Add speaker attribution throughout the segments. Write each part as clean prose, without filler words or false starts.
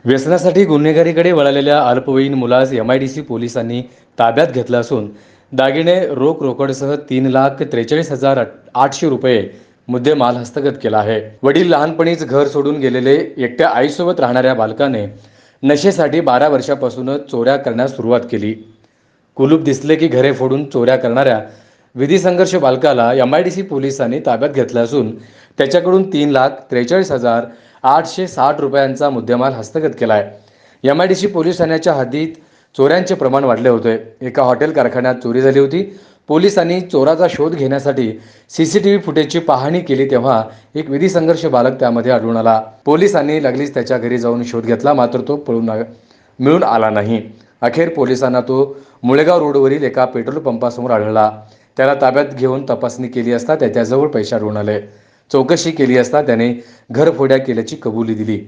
Speaker 1: व्यसनासाठी गुन्हेगारीकडे वळालेल्या अल्पवयीन मुलास MIDC पोलिसांनी ताब्यात घेतलं असून दागिने रोकडसह 3,43,800 रुपये मुद्देमाल हस्तगत केला आहे। वडील लहानपणीच घर सोडून गेलेले एकट्या आईसोबत राहणाऱ्या बालकाने नशेसाठी 12 वर्षापासूनच चोऱ्या करण्यास सुरुवात केली। कुलूप दिसले की घरे फोडून चोऱ्या करणाऱ्या विधी संघर्ष बालकाला MIDC पोलिसांनी ताब्यात घेतलं असून त्याच्याकडून 3,43,860 रुपयांचा मुद्देमाल हस्तगत केला आहे। MIDC पोलीस ठाण्याच्या हद्दीत चोऱ्यांचे प्रमाण वाढले होते। एका हॉटेल कारखान्यात चोरी झाली होती। पोलिसांनी चोराचा शोध घेण्यासाठी CCTV फुटेजची पाहणी केली तेव्हा एक विधी संघर्ष बालक त्यामध्ये आढळून आला। पोलिसांनी लगेच त्याच्या घरी जाऊन शोध घेतला, मात्र तो मिळून आला नाही। अखेर पोलिसांना तो मुळेगाव रोडवरील एका पेट्रोल पंपासमोर आढळला। त्याला ताब्यात घेऊन तपासणी केली असता त्याच्याजवळ पैसे आढळून आले। चौकशी केली असता त्याने घरफोड्या केल्याची कबुली दिली।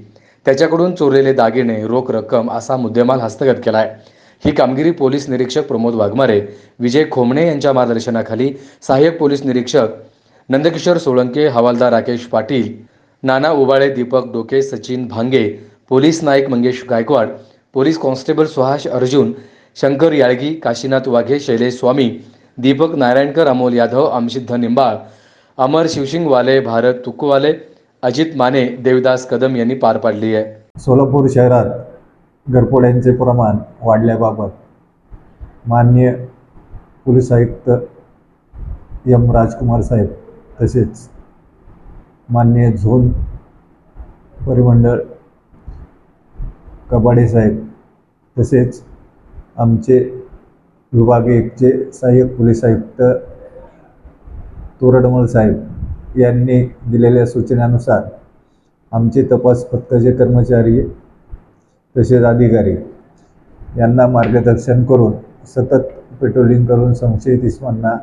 Speaker 1: त्याच्याकडून चोरलेले दागिने, रोख रक्कम असा मुद्देमाल हस्तगत केलाय। ही कामगिरी पोलीस निरीक्षक प्रमोद वाघमारे, विजय खोमणे यांच्या मार्गदर्शनाखाली सहाय्यक पोलीस निरीक्षक नंदकिशोर सोळंके, हवालदार राकेश पाटील, नाना Ubale, Deepak Doke, Sachin Bhange, police Naik Mangesh Gaikwad, police constable Suhas Arjun, Shankar Yalgi, Kashinath Waghe, Shailesh Swami, Deepak Narayankar, Amol Yadav, Amsiddha Nimbal, Amar Shivsingwale, Bharat Tukwale, Ajit Mane, Devdas Kadam यांनी पार पाडली आहे।
Speaker 2: सोलापूर शहरात घरफोड्यांचे प्रमाण वाढल्याबाबत माननीय पोलीस आयुक्त M. राजकुमार साहेब तसेच माननीय झोन परिमंडळ कबाडे साहेब तसेच आमचे विभागीय 1चे सहाय्यक पोलीस आयुक्त तोरडमल साहेब यांनी दिलेल्या सूचनानुसार आमचे तपास पथकाचे कर्मचारी तसेच अधिकारी यांना मार्गदर्शन करून सतत पेट्रोलिंग करून संशयित इसमांना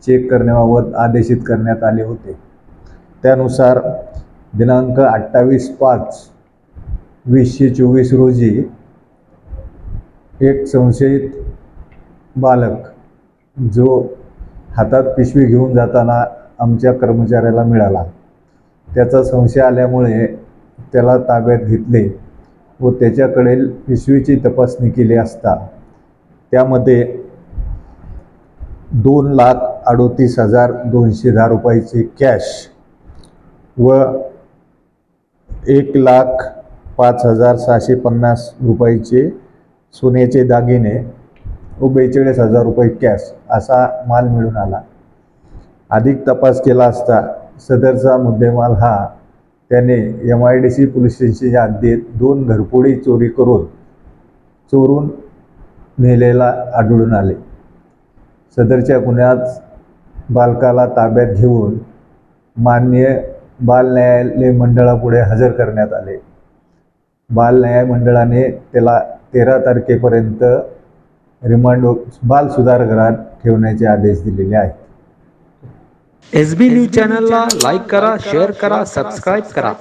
Speaker 2: चेक करण्याबाबत आदेशित करण्यात आले होते। त्यानुसार दिनांक 28/5/2024 रोजी एक संशयित बालक जो हातात पिशवी घेऊन जाताना आमच्या कर्मचाऱ्याला मिळाला। त्याचा संशय आल्यामुळे त्याला ताब्यात घेतले व त्याच्याकडील पिशवीची तपासणी केली असता त्यामध्ये 2,38,210 रुपयाची कॅश व 1,05,650 रुपयाचे सोन्याचे दागिने व 42,000 रुपये कॅश असा माल मिळून आला। अधिक तपास केला असता सदरचा मुद्देमाल हा त्याने MIDC पोलीस स्टेशनच्या हद्दीत 2 घरफोडी चोरून नेलेला आढळून आले। सदरच्या गुन्ह्यात बालकाला ताब्यात घेऊन माननीय बाल न्यायालय मंडळापुढे हजर करण्यात आले। बाल न्याय मंडळाने त्याला 13 तारखेपर्यंत रिमांड बाल सुधारगृहात ठेवण्याचे आदेश दिलेले आहेत।
Speaker 3: SB न्यूज चॅनलला लाईक करा, शेअर करा, सबस्क्राईब करा।